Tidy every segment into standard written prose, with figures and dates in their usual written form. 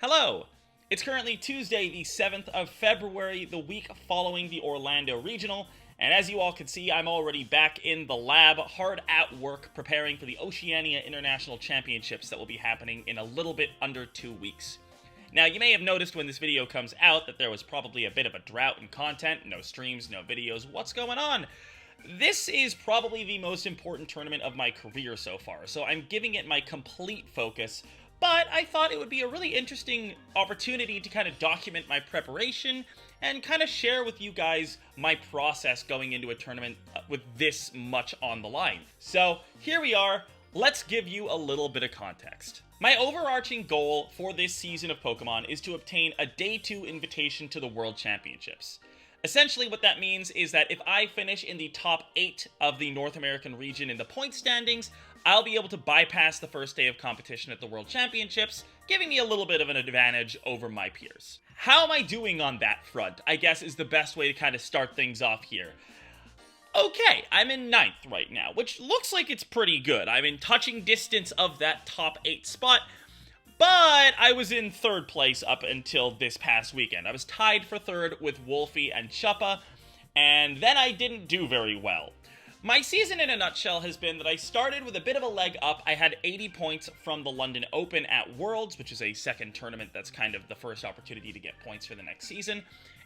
Hello! It's currently Tuesday, the 7th of February, the week following the Orlando Regional, and as you all can see, I'm already back in the lab, hard at work, preparing for the Oceania International Championships that will be happening in a little bit under 2 weeks. Now, you may have noticed when this video comes out that there was probably a bit of a drought in content, no streams, no videos, what's going on? This is probably the most important tournament of my career so far, so I'm giving it my complete focus. But I thought it would be a really interesting opportunity to kind of document my preparation and kind of share with you guys my process going into a tournament with this much on the line. So here we are. Let's give you a little bit of context. My overarching goal for this season of Pokemon is to obtain a Day 2 invitation to the World Championships. Essentially what that means is that if I finish in the top 8 of the North American region in the point standings, I'll be able to bypass the first day of competition at the World Championships, giving me a little bit of an advantage over my peers. How am I doing on that front, I guess is the best way to kind of start things off here. Okay, I'm in 9th right now, which looks like it's pretty good. I'm in touching distance of that top 8 spot, but I was in 3rd place up until this past weekend. I was tied for 3rd with Wolfie and Chuppa, and then I didn't do very well. My season in a nutshell has been that I started with a bit of a leg up. I had 80 points from the London Open at Worlds, which is a second tournament that's kind of the first opportunity to get points for the next season.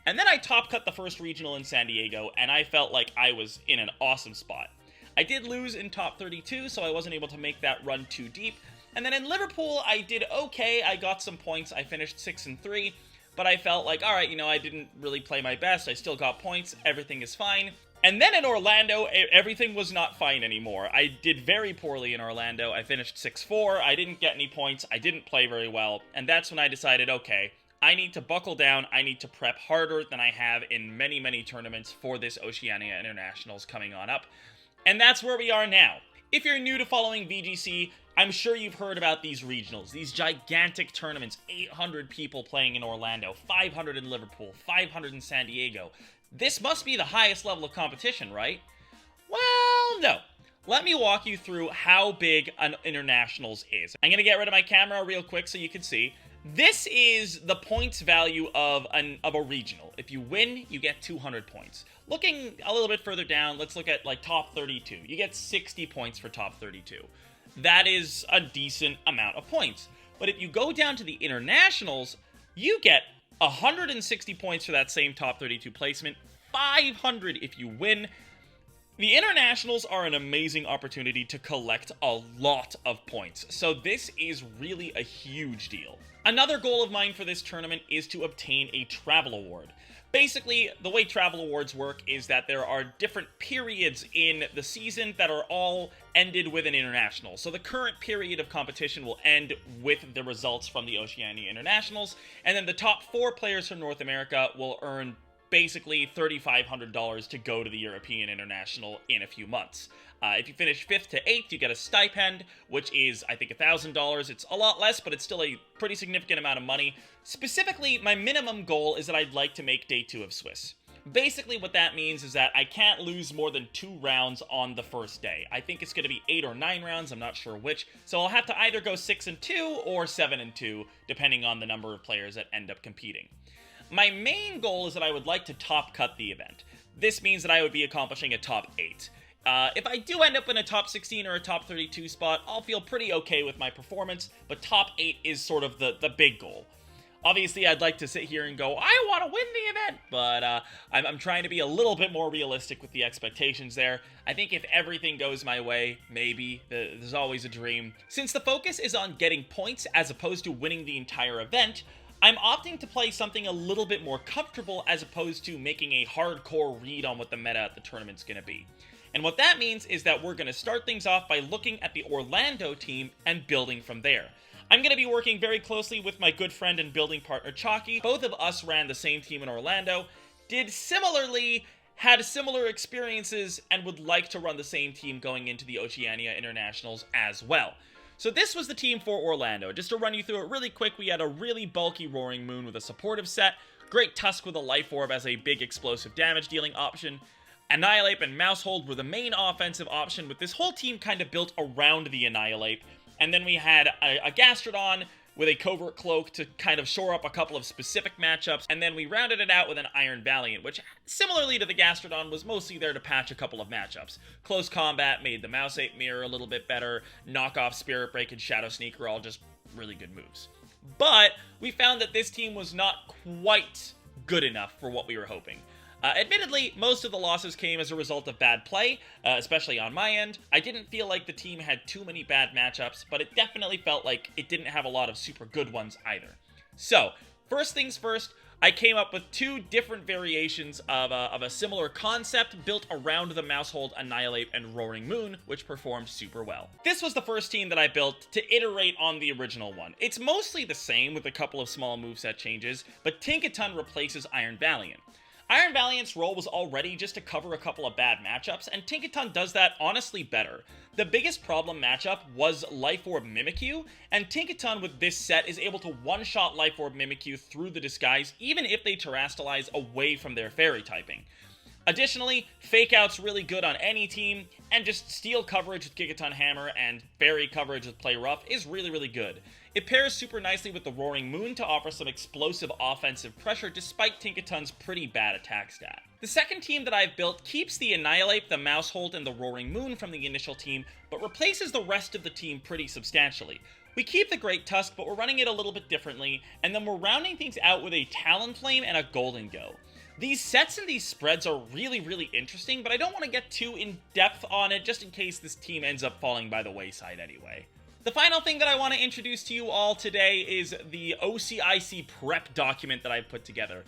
And then I top cut the first regional in San Diego, and I felt like I was in an awesome spot. I did lose in top 32, so I wasn't able to make that run too deep. And then in Liverpool, I did okay. I got some points. I finished 6-3, but I felt like, all right, I didn't really play my best. I still got points. Everything is fine. And then in Orlando, everything was not fine anymore. I did very poorly in Orlando. I finished 6-4. I didn't get any points. I didn't play very well. And that's when I decided, okay, I need to buckle down. I need to prep harder than I have in many, many tournaments for this Oceania Internationals coming on up. And that's where we are now. If you're new to following VGC, I'm sure you've heard about these regionals, these gigantic tournaments, 800 people playing in Orlando, 500 in Liverpool, 500 in San Diego. This must be the highest level of competition, right? Well, no. Let me walk you through how big an internationals is. I'm going to get rid of my camera real quick so you can see. This is the points value of a regional. If you win, you get 200 points. Looking a little bit further down, let's look at like top 32. You get 60 points for top 32. That is a decent amount of points. But if you go down to the internationals, you get 160 points for that same top 32 placement, 500 if you win. The internationals are an amazing opportunity to collect a lot of points, so this is really a huge deal. Another goal of mine for this tournament is to obtain a travel award. Basically, the way travel awards work is that there are different periods in the season that are all ended with an international. So the current period of competition will end with the results from the Oceania Internationals, and then the top 4 players from North America will earn basically $3,500 to go to the European International in a few months. If you finish 5th to 8th, you get a stipend, which is, I think, $1,000. It's a lot less, but it's still a pretty significant amount of money. Specifically, my minimum goal is that I'd like to make Day 2 of Swiss. Basically, what that means is that I can't lose more than 2 rounds on the first day. I think it's going to be 8 or 9 rounds, I'm not sure which, so I'll have to either go 6-2 or 7-2, depending on the number of players that end up competing. My main goal is that I would like to top cut the event. This means that I would be accomplishing a top 8. If I do end up in a top 16 or a top 32 spot, I'll feel pretty okay with my performance, but top 8 is sort of the big goal. Obviously, I'd like to sit here and go, I want to win the event, but I'm trying to be a little bit more realistic with the expectations there. I think if everything goes my way, maybe. There's always a dream. Since the focus is on getting points as opposed to winning the entire event, I'm opting to play something a little bit more comfortable as opposed to making a hardcore read on what the meta at the tournament's going to be. And what that means is that we're going to start things off by looking at the Orlando team and building from there. I'm going to be working very closely with my good friend and building partner Chalky. Both of us ran the same team in Orlando, did similarly, had similar experiences, and would like to run the same team going into the Oceania Internationals as well. So this was the team for Orlando. Just to run you through it really quick, we had a really bulky Roaring Moon with a supportive set, Great Tusk with a Life Orb as a big explosive damage dealing option, Annihilate and Mousehold were the main offensive option, with this whole team kind of built around the Annihilate, and then we had a Gastrodon with a Covert Cloak to kind of shore up a couple of specific matchups, and then we rounded it out with an Iron Valiant, which, similarly to the Gastrodon, was mostly there to patch a couple of matchups. Close Combat made the Mouse Ape Mirror a little bit better, Knockoff, Spirit Break, and Shadow Sneak are all just really good moves. But we found that this team was not quite good enough for what we were hoping. Admittedly, most of the losses came as a result of bad play, especially on my end. I didn't feel like the team had too many bad matchups, but it definitely felt like it didn't have a lot of super good ones either. So, first things first, I came up with two different variations of a similar concept built around the Mousehold, Annihilate, and Roaring Moon, which performed super well. This was the first team that I built to iterate on the original one. It's mostly the same with a couple of small moveset changes, but Tinkaton replaces Iron Valiant. Iron Valiant's role was already just to cover a couple of bad matchups, and Tinkaton does that honestly better. The biggest problem matchup was Life Orb Mimikyu, and Tinkaton with this set is able to one-shot Life Orb Mimikyu through the disguise, even if they terastalize away from their fairy typing. Additionally, Fake Out's really good on any team, and just Steel coverage with Gigaton Hammer and Fairy coverage with Play Rough is really, really good. It pairs super nicely with the Roaring Moon to offer some explosive offensive pressure despite Tinkaton's pretty bad attack stat. The second team that I've built keeps the Annihilate, the Mousehold, and the Roaring Moon from the initial team, but replaces the rest of the team pretty substantially. We keep the Great Tusk, but we're running it a little bit differently, and then we're rounding things out with a Talonflame and a Golden Go. These sets and these spreads are really, really interesting, but I don't want to get too in-depth on it just in case this team ends up falling by the wayside anyway. The final thing that I want to introduce to you all today is the OCIC prep document that I've put together.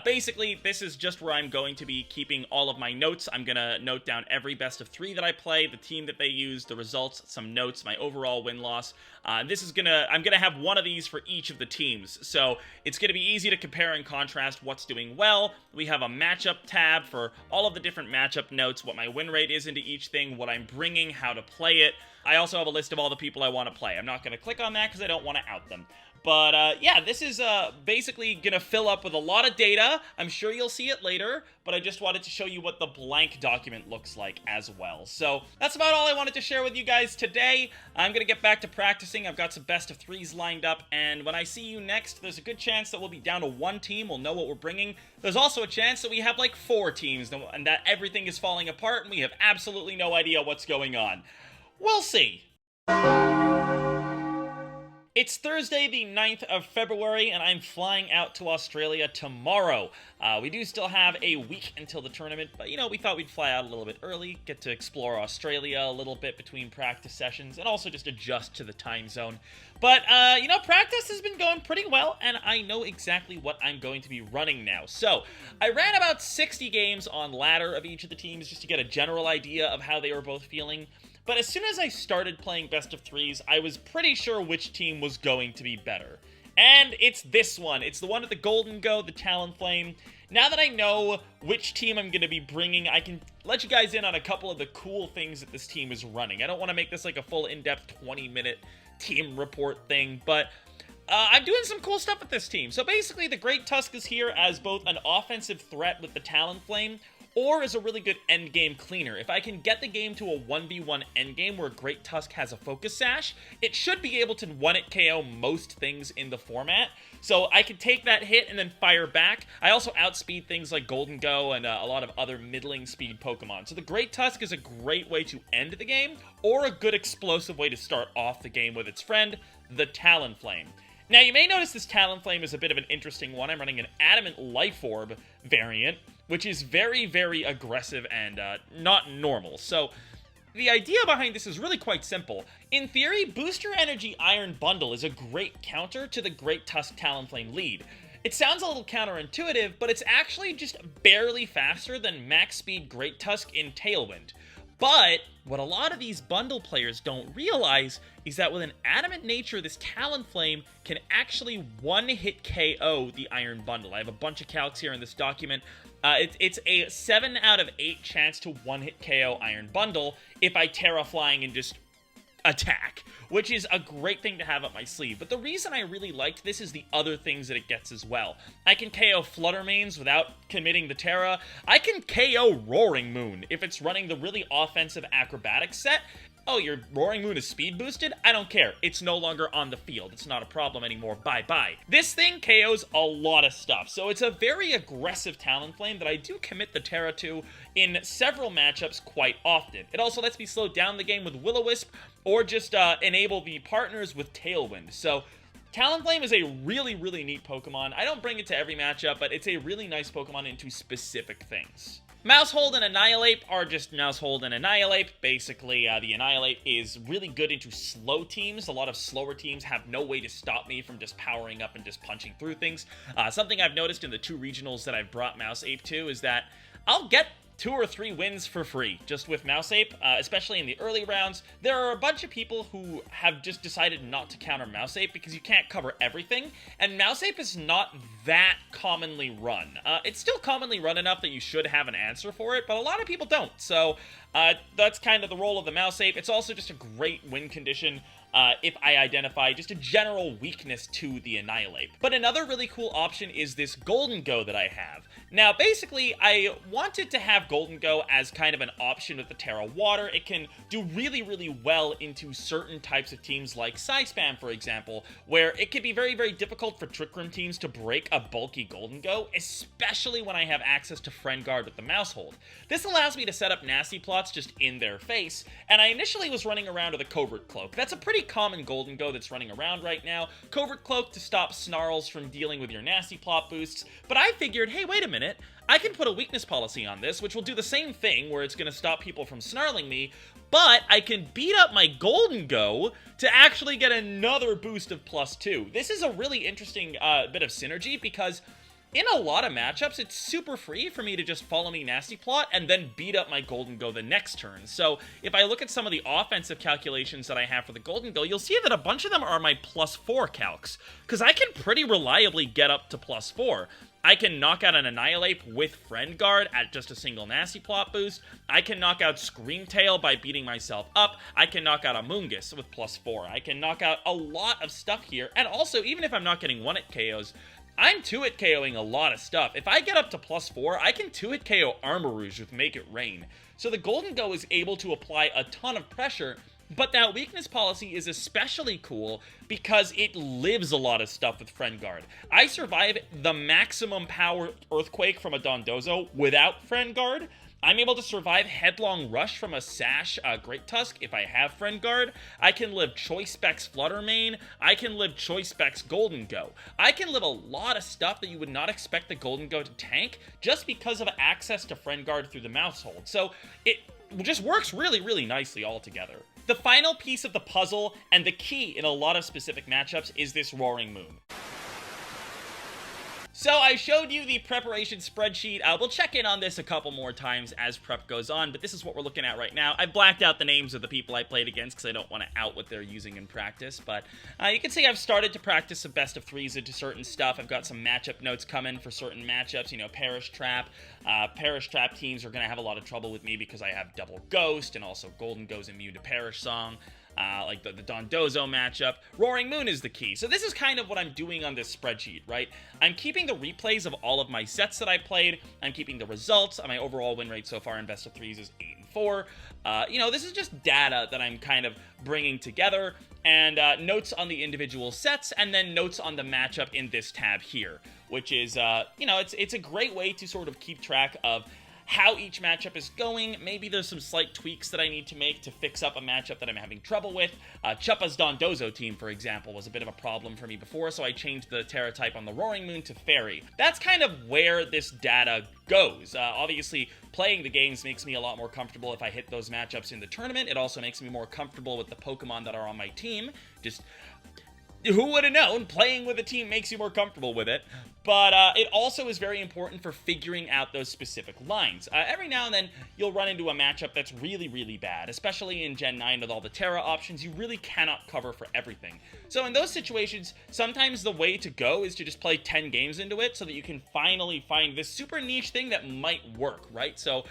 Basically, this is just where I'm going to be keeping all of my notes. I'm going to note down every best of 3 that I play, the team that they use, the results, some notes, my overall win-loss. I'm gonna have one of these for each of the teams, so it's gonna be easy to compare and contrast what's doing well. We have a matchup tab for all of the different matchup notes, what my win rate is into each thing, what I'm bringing, how to play it. I also have a list of all the people I want to play. I'm not going to click on that because I don't want to out them. But yeah, this is basically going to fill up with a lot of data. I'm sure you'll see it later, but I just wanted to show you what the blank document looks like as well. So that's about all I wanted to share with you guys today. I'm going to get back to practicing. I've got some best of 3s lined up, and when I see you next, there's a good chance that we'll be down to 1 team. We'll know what we're bringing. There's also a chance that we have like 4 teams, and that everything is falling apart, and we have absolutely no idea what's going on. We'll see. It's Thursday, the 9th of February, and I'm flying out to Australia tomorrow. We do still have a week until the tournament, but, you know, we thought we'd fly out a little bit early, get to explore Australia a little bit between practice sessions, and also just adjust to the time zone. But, you know, practice has been going pretty well, and I know exactly what I'm going to be running now. So, I ran about 60 games on ladder of each of the teams just to get a general idea of how they were both feeling. But as soon as I started playing best of 3s, I was pretty sure which team was going to be better. And it's this one. It's the one with the Golden Go, the Talonflame. Now that I know which team I'm going to be bringing, I can let you guys in on a couple of the cool things that this team is running. I don't want to make this like a full in-depth 20-minute team report thing, but I'm doing some cool stuff with this team. So basically, the Great Tusk is here as both an offensive threat with the Talonflame, or as a really good endgame cleaner. If I can get the game to a 1v1 endgame where Great Tusk has a Focus Sash, it should be able to 1-hit KO most things in the format. So I can take that hit and then fire back. I also outspeed things like Golden Go and a lot of other middling speed Pokemon. So the Great Tusk is a great way to end the game, or a good explosive way to start off the game with its friend, the Talonflame. Now, you may notice this Talonflame is a bit of an interesting one. I'm running an Adamant Life Orb variant, which is very, very aggressive and not normal. So, the idea behind this is really quite simple. In theory, Booster Energy Iron Bundle is a great counter to the Great Tusk Talonflame lead. It sounds a little counterintuitive, but it's actually just barely faster than max speed Great Tusk in Tailwind. But what a lot of these bundle players don't realize is that with an adamant nature, this Talonflame can actually one-hit KO the Iron Bundle. I have a bunch of calcs here in this document. It's a 7 out of 8 chance to one-hit KO Iron Bundle if I Terra Flying and just attack, which is a great thing to have up my sleeve. But the reason I really liked this is the other things that it gets as well. I can KO Flutter Mains without committing the Terra. I can KO Roaring Moon if it's running the really offensive acrobatics set. Oh, your Roaring Moon is speed boosted? I don't care. It's no longer on the field. It's not a problem anymore. Bye-bye. This thing KOs a lot of stuff, so it's a very aggressive Talonflame that I do commit the Terra to in several matchups quite often. It also lets me slow down the game with Will-O-Wisp or just enable the partners with Tailwind. So Talonflame is a really, really neat Pokemon. I don't bring it to every matchup, but it's a really nice Pokemon into specific things. Mousehold and Annihilate are just Mousehold and Annihilate. Basically, the Annihilate is really good into slow teams. A lot of slower teams have no way to stop me from just powering up and just punching through things. Something I've noticed in the 2 regionals that I've brought Mouseape to is that I'll get 2 or 3 wins for free just with Mouseape, especially in the early rounds. There are a bunch of people who have just decided not to counter Mouseape because you can't cover everything, and Mouseape is not that commonly run. It's still commonly run enough that you should have an answer for it, but a lot of people don't, so that's kind of the role of the Mouseape. It's also just a great win condition if I identify just a general weakness to the Annihilate. But another really cool option is this Golden Go that I have. Now, basically, I wanted to have Golden Go as kind of an option with the Terra Water. It can do really, really well into certain types of teams like Psyspam, for example, where it can be very, very difficult for Trick Room teams to break a bulky Golden Go, especially when I have access to Friend Guard with the Mousehold. This allows me to set up nasty plots just in their face, and I initially was running around with a Covert Cloak. That's a pretty common Golden Go that's running around right now. Covert Cloak to stop Snarls from dealing with your nasty plot boosts, but I figured, hey, wait a minute, I can put a weakness policy on this, which will do the same thing, where it's going to stop people from snarling me, but I can beat up my Golden Go to actually get another boost of +2. This is a really interesting bit of synergy, because in a lot of matchups, it's super free for me to just follow me Nasty Plot and then beat up my Golden Go the next turn. So if I look at some of the offensive calculations that I have for the Golden Go, you'll see that a bunch of them are my +4 calcs, because I can pretty reliably get up to +4. I can knock out an Annihilate with Friend Guard at just a single Nasty Plot boost. I can knock out Screamtail by beating myself up. I can knock out Amoonguss with +4. I can knock out a lot of stuff here. And also, even if I'm not getting 1-hit KOs, I'm 2-hit KOing a lot of stuff. If I get up to +4, I can 2-hit KO Armarouge with Make It Rain. So the Golden Go is able to apply a ton of pressure, but that weakness policy is especially cool because it lives a lot of stuff with Friend Guard. I survive the maximum power Earthquake from a Dondozo without Friend Guard. I'm able to survive Headlong Rush from a Sash Great Tusk if I have Friend Guard. I can live Choice Specs Flutter Mane. I can live Choice Specs Golden Go. I can live a lot of stuff that you would not expect the Golden Go to tank just because of access to Friend Guard through the Mousehold. So it just works really, really nicely all together. The final piece of the puzzle, and the key in a lot of specific matchups, is this Roaring Moon. So I showed you the preparation spreadsheet. We'll check in on this a couple more times as prep goes on, but this is what we're looking at right now. I've blacked out the names of the people I played against because I don't want to out what they're using in practice, but you can see I've started to practice some best of threes into certain stuff. I've got some matchup notes coming for certain matchups, you know, Perish Trap. Perish Trap teams are going to have a lot of trouble with me because I have Double Ghost, and also Golden Go's immune to Perish Song. Like the Dondozo matchup. Roaring Moon is the key. So this is kind of what I'm doing on this spreadsheet, right? I'm keeping the replays of all of my sets that I played. I'm keeping the results. My overall win rate so far in best of threes is 8-4. You know, this is just data that I'm kind of bringing together, and notes on the individual sets, and then notes on the matchup in this tab here, which is, you know, it's a great way to sort of keep track of how each matchup is going. Maybe there's some slight tweaks that I need to make to fix up a matchup that I'm having trouble with. Chuppa's Dondozo team, for example, was a bit of a problem for me before, so I changed the Terra type on the Roaring Moon to Fairy. That's kind of where this data goes. Obviously, playing the games makes me a lot more comfortable if I hit those matchups in the tournament. It also makes me more comfortable with the Pokemon that are on my team. Just who would have known? Playing with a team makes you more comfortable with it. But it also is very important for figuring out those specific lines. Every now and then, you'll run into a matchup that's really, really bad, especially in Gen 9 with all the Terra options. You really cannot cover for everything. So in those situations, sometimes the way to go is to just play 10 games into it so that you can finally find this super niche thing that might work, right? So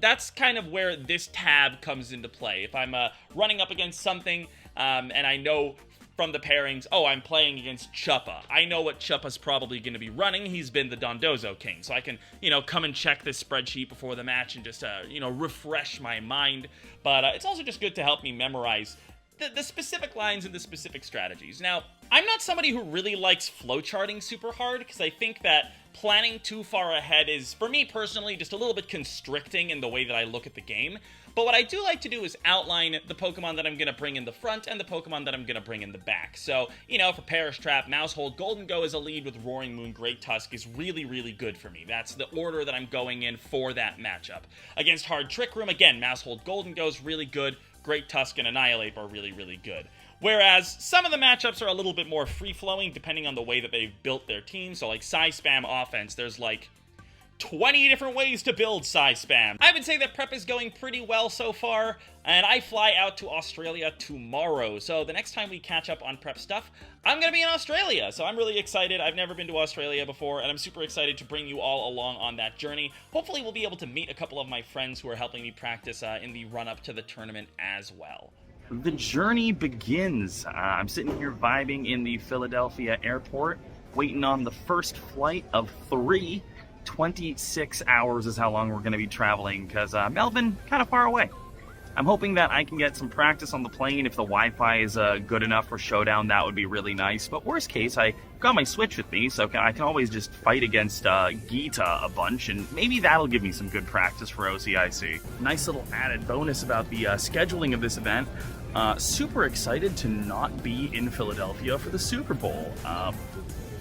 that's kind of where this tab comes into play. If I'm running up against something and I know from the pairings, oh, I'm playing against Chuppa. I know what Chuppa's probably going to be running. He's been the Dondozo King. So I can, come and check this spreadsheet before the match and just, refresh my mind. But it's also just good to help me memorize the specific lines and the specific strategies. Now, I'm not somebody who really likes flowcharting super hard, because I think that planning too far ahead is, for me personally, just a little bit constricting in the way that I look at the game. But what I do like to do is outline the Pokemon that I'm going to bring in the front and the Pokemon that I'm going to bring in the back. So, for Perish Trap, Mousehold, Golden Go as a lead with Roaring Moon, Great Tusk is really, really good for me. That's the order that I'm going in for that matchup. Against Hard Trick Room, again, Mousehold, Golden Go is really good. Great Tusk and Annihilate are really, really good. Whereas some of the matchups are a little bit more free-flowing depending on the way that they've built their team. So like Psy Spam offense, there's like 20 different ways to build Psy Spam. I would say that prep is going pretty well so far, and I fly out to Australia tomorrow. So the next time we catch up on prep stuff, I'm going to be in Australia. So I'm really excited. I've never been to Australia before, and I'm super excited to bring you all along on that journey. Hopefully we'll be able to meet a couple of my friends who are helping me practice in the run-up to the tournament as well. The journey begins. I'm sitting here vibing in the Philadelphia airport, waiting on the first flight of 3. 26 hours is how long we're going to be traveling, because Melbourne, kind of far away. I'm hoping that I can get some practice on the plane. If the Wi-Fi is good enough for Showdown, that would be really nice. But worst case, I got my Switch with me, so I can always just fight against Gita a bunch, and maybe that'll give me some good practice for OCIC. Nice little added bonus about the scheduling of this event. Super excited to not be in Philadelphia for the Super Bowl.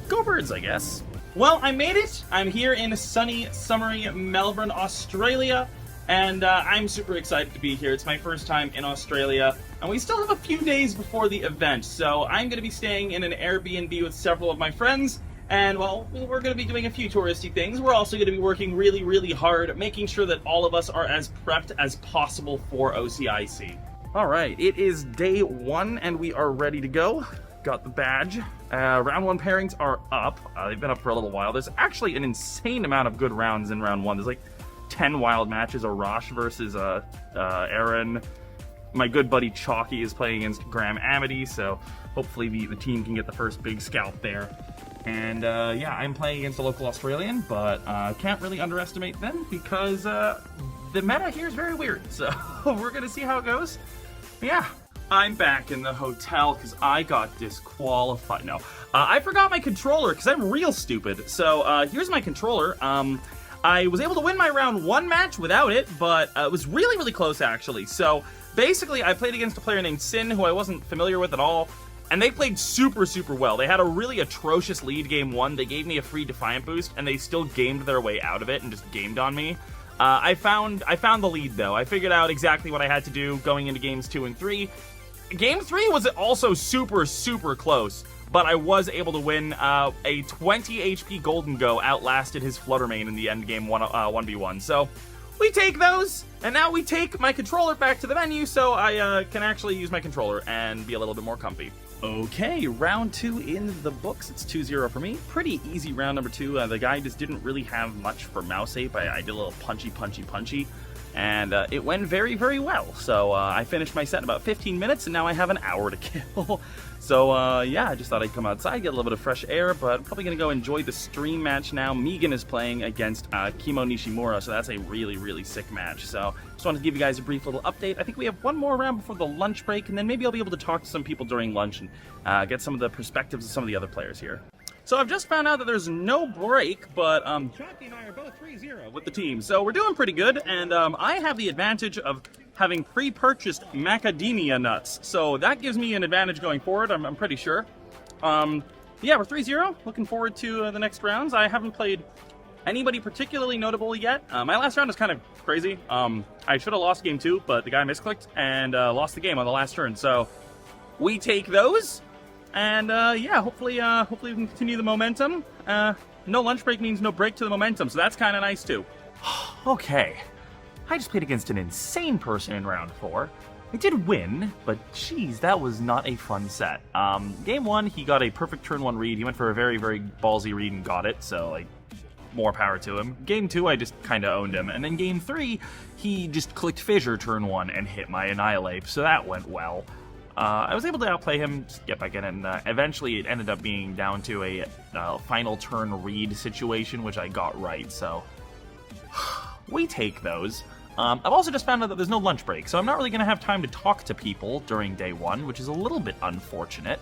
Go Birds, I guess. Well, I made it. I'm here in sunny, summery Melbourne, Australia, and I'm super excited to be here. It's my first time in Australia, and we still have a few days before the event, so I'm going to be staying in an Airbnb with several of my friends, and, well, we're going to be doing a few touristy things. We're also going to be working really, really hard, making sure that all of us are as prepped as possible for OCIC. All right, it is day 1, and we are ready to go. Got the badge. Round 1 pairings are up. They've been up for a little while. There's actually an insane amount of good rounds in round 1. There's like 10 wild matches. Arash versus Aaron. My good buddy Chalky is playing against Graham Amity, so hopefully the team can get the first big scalp there. And yeah, I'm playing against a local Australian, but can't really underestimate them because the meta here is very weird. So we're going to see how it goes. Yeah. I'm back in the hotel because I got disqualified. No, I forgot my controller because I'm real stupid. So here's my controller. I was able to win my round 1 match without it, but it was really, really close actually. So basically I played against a player named Sin who I wasn't familiar with at all. And they played super, super well. They had a really atrocious lead game 1. They gave me a free Defiant boost and they still gamed their way out of it and just gamed on me. I found the lead though. I figured out exactly what I had to do going into games 2 and 3. Game 3 was also super, super close, but I was able to win. A 20 HP Golden Go outlasted his Fluttermane in the end game 1v1. So we take those, and now we take my controller back to the menu so I can actually use my controller and be a little bit more comfy. Okay, round 2 in the books. It's 2-0 for me. Pretty easy round number 2. The guy just didn't really have much for Mouse Ape. I did a little punchy. And it went very, very well. So I finished my set in about 15 minutes, and now I have an hour to kill. So yeah, I just thought I'd come outside, get a little bit of fresh air, but I'm probably going to go enjoy the stream match now. Megan is playing against Kimo Nishimura, so that's a really, really sick match. So just wanted to give you guys a brief little update. I think we have one more round before the lunch break, and then maybe I'll be able to talk to some people during lunch and get some of the perspectives of some of the other players here. So I've just found out that there's no break, but Chalky and I are both 3-0 with the team. So we're doing pretty good, and I have the advantage of having pre-purchased macadamia nuts. So that gives me an advantage going forward, I'm pretty sure. Yeah, we're 3-0. Looking forward to the next rounds. I haven't played anybody particularly notable yet. My last round is kind of crazy. I should have lost game 2, but the guy misclicked and lost the game on the last turn. So we take those. And yeah, hopefully we can continue the momentum. No lunch break means no break to the momentum, so that's kind of nice too. Okay. I just played against an insane person in round 4. I did win, but geez, that was not a fun set. Game 1, he got a perfect turn 1 read. He went for a very, very ballsy read and got it, so like, more power to him. Game 2, I just kind of owned him. And then Game 3, he just clicked Fissure turn 1 and hit my Annihilate, so that went well. I was able to outplay him, just get back in, and eventually it ended up being down to a final turn read situation, which I got right, so we take those. I've also just found out that there's no lunch break, so I'm not really going to have time to talk to people during day 1, which is a little bit unfortunate.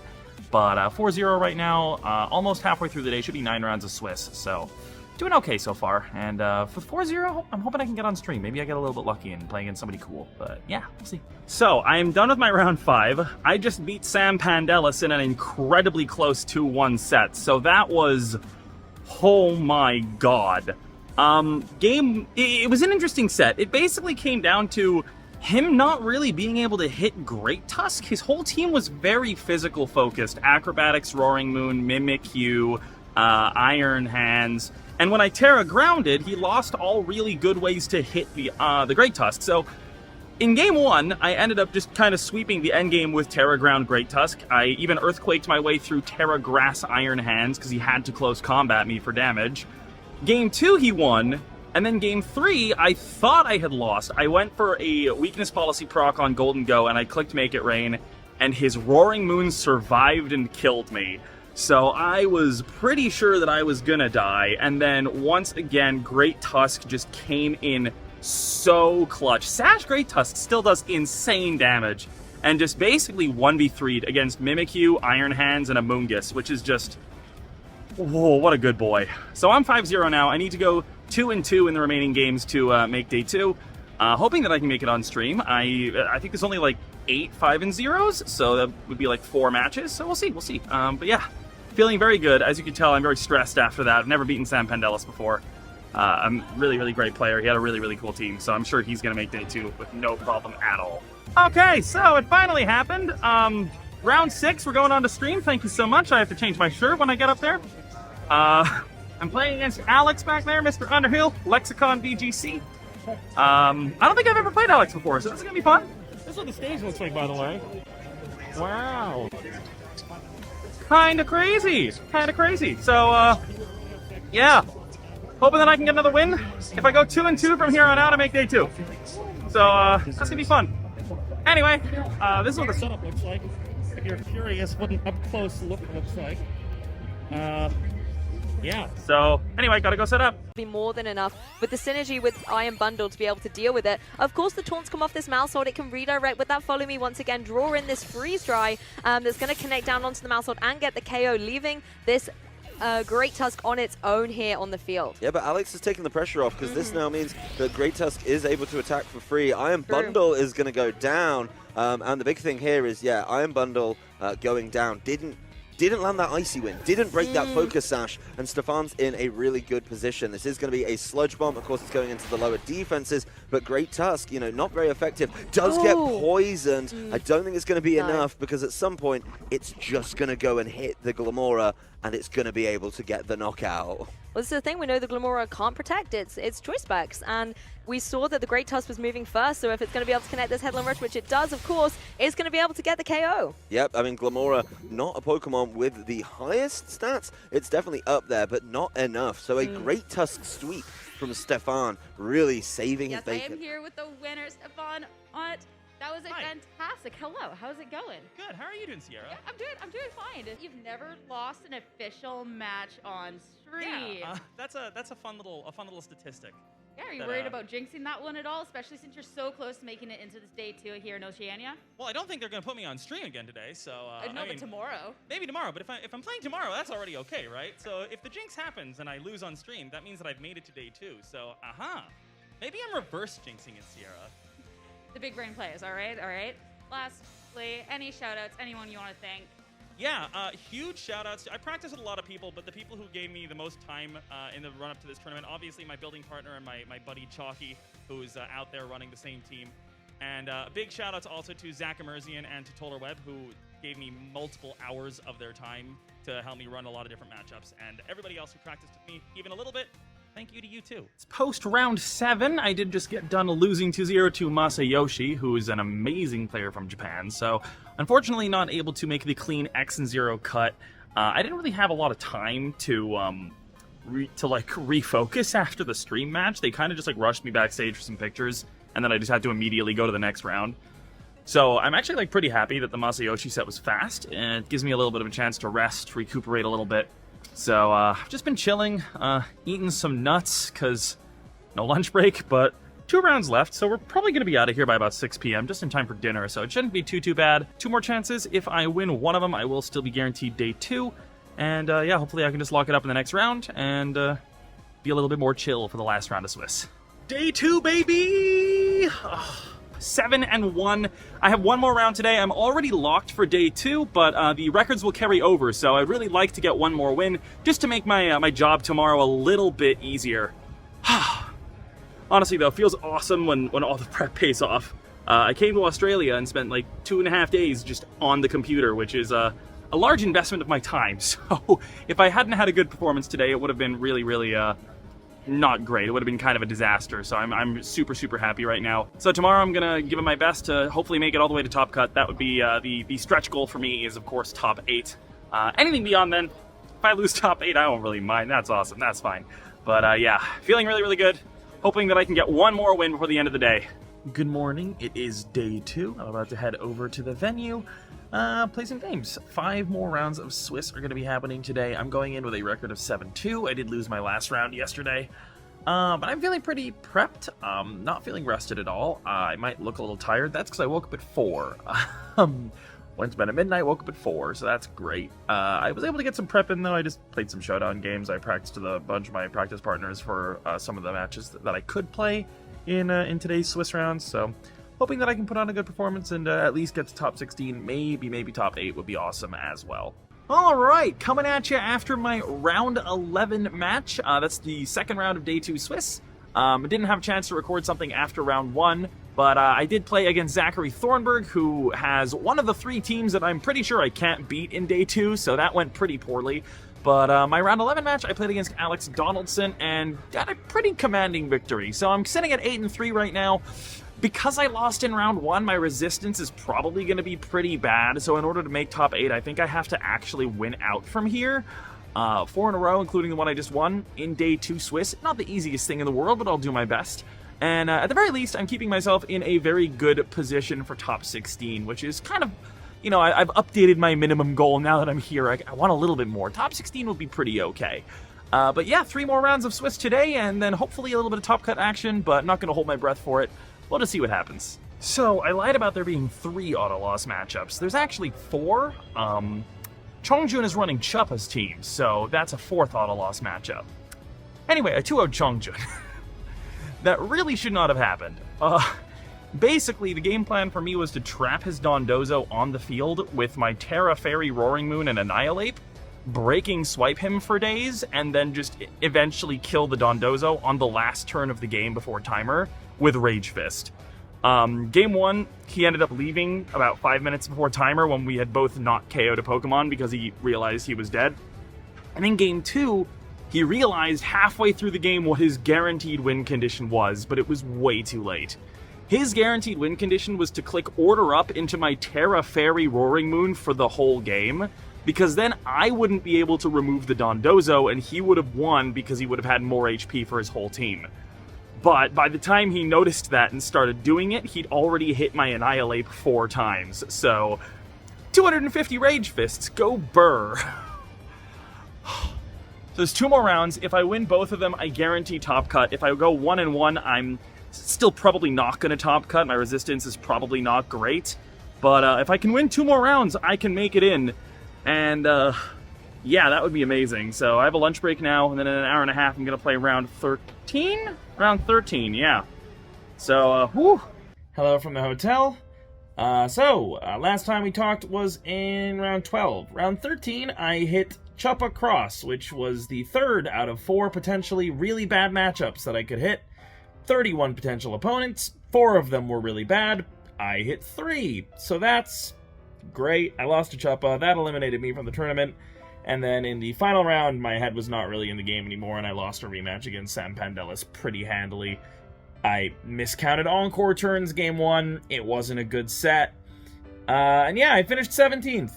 But 4-0 right now, almost halfway through the day, should be 9 rounds of Swiss, so doing okay so far. And for 4-0, I'm hoping I can get on stream. Maybe I get a little bit lucky and play against somebody cool, but yeah, we'll see. So, I am done with my round 5. I just beat Sam Pandelis in an incredibly close 2-1 set, so that was... oh my god. It was an interesting set. It basically came down to him not really being able to hit Great Tusk. His whole team was very physical focused. Acrobatics, Roaring Moon, Mimikyu, Iron Hands. And when I Terra grounded, he lost all really good ways to hit the Great Tusk. So in game 1, I ended up just kind of sweeping the endgame with Terra Ground Great Tusk. I even Earthquaked my way through Terra Grass Iron Hands because he had to close combat me for damage. Game 2, he won, and then Game 3, I thought I had lost. I went for a Weakness Policy proc on Golden Go, and I clicked Make It Rain, and his Roaring Moon survived and killed me. So I was pretty sure that I was gonna die, and then once again, Great Tusk just came in so clutch. Sash Great Tusk still does insane damage, and just basically 1v3'd against Mimikyu, Iron Hands, and Amoonguss, which is just... whoa, what a good boy. So I'm 5-0 now. I need to go 2-2 in the remaining games to make day 2. Hoping that I can make it on stream. I think there's only like 8 5-0s, so that would be like 4 matches. So we'll see, but yeah, feeling very good. As you can tell, I'm very stressed after that. I've never beaten Sam Pandelis before. I'm a really, really great player. He had a really, really cool team, so I'm sure he's going to make day 2 with no problem at all. Okay, so it finally happened. Round 6, we're going on to stream. Thank you so much. I have to change my shirt when I get up there. I'm playing against Alex back there, Mr. Underhill, Lexicon VGC. I don't think I've ever played Alex before, so this is going to be fun. This is what the stage looks like, by the way. Wow. Kinda crazy. So, yeah. Hoping that I can get another win. If I go 2-2 from here on out, I make day 2. So, that's going to be fun. Anyway, this is what the setup looks like. If you're curious what an up-close look looks like. Yeah. So, anyway, gotta go set up. Be more than enough with the synergy with Iron Bundle to be able to deal with it. Of course, the taunts come off this mouse sword. It can redirect with that Follow Me once again, draw in this freeze dry that's going to connect down onto the mouse sword and get the KO, leaving this Great Tusk on its own here on the field. Yeah, but Alex is taking the pressure off because this now means that Great Tusk is able to attack for free. Iron Bundle is going to go down, and the big thing here is, yeah, Iron Bundle going down didn't land that Icy Wind, didn't break that Focus Sash, and Stefan's in a really good position. This is going to be a Sludge Bomb. Of course, it's going into the lower defenses, but Great Tusk, you know, not very effective. Does get poisoned. I don't think it's going to be enough because at some point, it's just going to go and hit the Glamora, and it's going to be able to get the knockout. Well, this is the thing. We know the Glamora can't protect its choice specs, and we saw that the Great Tusk was moving first, so if it's going to be able to connect this Headlong Rush, which it does, of course, it's going to be able to get the KO. Yep, I mean, Glamora, not a Pokemon with the highest stats. It's definitely up there, but not enough. So a Great Tusk sweep from Stefan, really saving his bacon. Yes, I am here with the winner, Stefan. That was fantastic. Hello, how's it going? Good. How are you doing, Sierra? Yeah, I'm doing fine. You've never lost an official match on stream. Yeah, that's a fun little statistic. Yeah, are you worried about jinxing that one at all, especially since you're so close to making it into this day 2 here in Oceania? Well, I don't think they're going to put me on stream again today, so... no, but tomorrow. Maybe tomorrow, but if I'm playing tomorrow, that's already okay, right? So if the jinx happens and I lose on stream, that means that I've made it to day 2, so, maybe I'm reverse jinxing it, Sierra. The big brain players, all right? Lastly, any shout-outs, anyone you want to thank? Yeah, huge shout-outs. I practice with a lot of people, but the people who gave me the most time in the run-up to this tournament, obviously my building partner and my buddy Chalky, who's out there running the same team. And big shout outs also to Zach Emerzian and to Toller Webb, who gave me multiple hours of their time to help me run a lot of different matchups. And everybody else who practiced with me even a little bit, thank you to you too. It's post round 7. I did just get done losing 2-0 to Masayoshi, who is an amazing player from Japan. So unfortunately not able to make the clean X and 0 cut. I didn't really have a lot of time to refocus after the stream match. They kind of just like rushed me backstage for some pictures, and then I just had to immediately go to the next round. So I'm actually like pretty happy that the Masayoshi set was fast, and it gives me a little bit of a chance to rest, recuperate a little bit. So I've just been chilling, eating some nuts, because no lunch break, but 2 rounds left, so we're probably going to be out of here by about 6 p.m., just in time for dinner, so it shouldn't be too bad. 2 more chances. If I win one of them, I will still be guaranteed day 2, and yeah, hopefully I can just lock it up in the next round, and be a little bit more chill for the last round of Swiss. Day 2, baby! 7-1. I have 1 more round today. I'm already locked for day 2, but the records will carry over, so I'd really like to get 1 more win, just to make my my job tomorrow a little bit easier. Honestly, though, it feels awesome when all the prep pays off. I came to Australia and spent like 2.5 days just on the computer, which is a large investment of my time. So if I hadn't had a good performance today, it would have been really not great. It would have been kind of a disaster. So I'm super happy right now. So tomorrow I'm gonna give it my best to hopefully make it all the way to top cut. That would be the stretch goal for me is of course top 8. Anything beyond then, if I lose top 8, I don't really mind. That's awesome. That's fine. But yeah, feeling really good. Hoping that I can get 1 more win before the end of the day. Good morning. It is day 2. I'm about to head over to the venue. Play some games. 5 more rounds of Swiss are going to be happening today. I'm going in with a record of 7-2. I did lose my last round yesterday. But I'm feeling pretty prepped. Not feeling rested at all. I might look a little tired. That's because I woke up at 4. Went to bed at midnight, woke up at 4, so that's great. I was able to get some prep in, though. I just played some showdown games. I practiced with a bunch of my practice partners for some of the matches that I could play in today's Swiss rounds, so hoping that I can put on a good performance and at least get to top 16, maybe top 8 would be awesome as well. All right, coming at you after my round 11 match. That's the second round of day 2 Swiss. I didn't have a chance to record something after round 1, but I did play against Zachary Thornburg, who has one of the 3 teams that I'm pretty sure I can't beat in day 2, so that went pretty poorly. But my round 11 match, I played against Alex Donaldson and got a pretty commanding victory. So I'm sitting at 8-3 right now. Because I lost in round 1, my resistance is probably going to be pretty bad. So in order to make top 8, I think I have to actually win out from here. 4 in a row, including the one I just won in day 2 Swiss. Not the easiest thing in the world, but I'll do my best. And at the very least, I'm keeping myself in a very good position for top 16, which is kind of, you know, I've updated my minimum goal now that I'm here. I want a little bit more. Top 16 would be pretty okay. But yeah, 3 more rounds of Swiss today, and then hopefully a little bit of top cut action, but not going to hold my breath for it. We'll just see what happens. So, I lied about there being 3 auto-loss matchups. There's actually 4. Chongjun is running Chuppa's team, so that's a 4th auto-loss matchup. Anyway, I 2-0'd Chongjun. That really should not have happened. Basically, the game plan for me was to trap his Dondozo on the field with my Terra Fairy Roaring Moon and Annihilate, breaking swipe him for days, and then just eventually kill the Dondozo on the last turn of the game before timer with Rage Fist. Game 1, he ended up leaving about 5 minutes before timer when we had both not KO'd a Pokemon because he realized he was dead. And in Game 2, he realized halfway through the game what his guaranteed win condition was, but it was way too late. His guaranteed win condition was to click Order Up into my Terra Fairy Roaring Moon for the whole game, because then I wouldn't be able to remove the Dondozo and he would have won because he would have had more HP for his whole team. But by the time he noticed that and started doing it, he'd already hit my Annihilate 4 times. So, 250 Rage Fists, go burr. So there's 2 more rounds. If I win both of them, I guarantee top cut. If I go 1-1, I'm still probably not going to top cut. My resistance is probably not great. But if I can win 2 more rounds, I can make it in. And yeah, that would be amazing. So I have a lunch break now, and then in an hour and a half, I'm going to play round 13? Round 13, yeah. So, whew. Hello from the hotel. Last time we talked was in round 12. Round 13, I hit Chuppa Cross, which was the 3rd out of 4 potentially really bad matchups that I could hit. 31 potential opponents, 4 of them were really bad. I hit 3, so that's great. I lost to Chuppa. That eliminated me from the tournament. And then in the final round, my head was not really in the game anymore, and I lost a rematch against Sam Pandelis pretty handily. I miscounted Encore turns game 1. It wasn't a good set. And yeah, I finished 17th.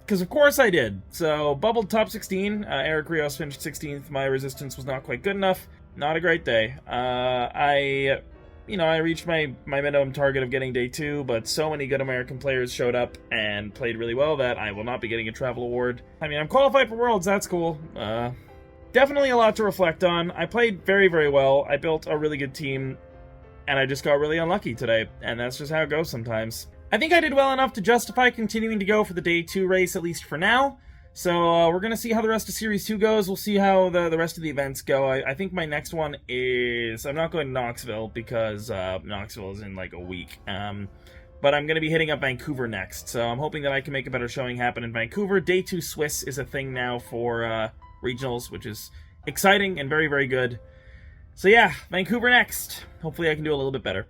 Because of course I did. So, bubbled top 16. Eric Rios finished 16th. My resistance was not quite good enough. Not a great day. I reached my minimum target of getting day 2, but so many good American players showed up and played really well that I will not be getting a travel award. I mean, I'm qualified for Worlds, that's cool. Definitely a lot to reflect on. I played very, very well. I built a really good team, and I just got really unlucky today, and that's just how it goes sometimes. I think I did well enough to justify continuing to go for the day 2 race, at least for now. So we're going to see how the rest of Series 2 goes. We'll see how the rest of the events go. I think my next one is... I'm not going to Knoxville because Knoxville is in like a week. But I'm going to be hitting up Vancouver next. So I'm hoping that I can make a better showing happen in Vancouver. Day 2 Swiss is a thing now for regionals, which is exciting and very, very good. So yeah, Vancouver next. Hopefully I can do a little bit better.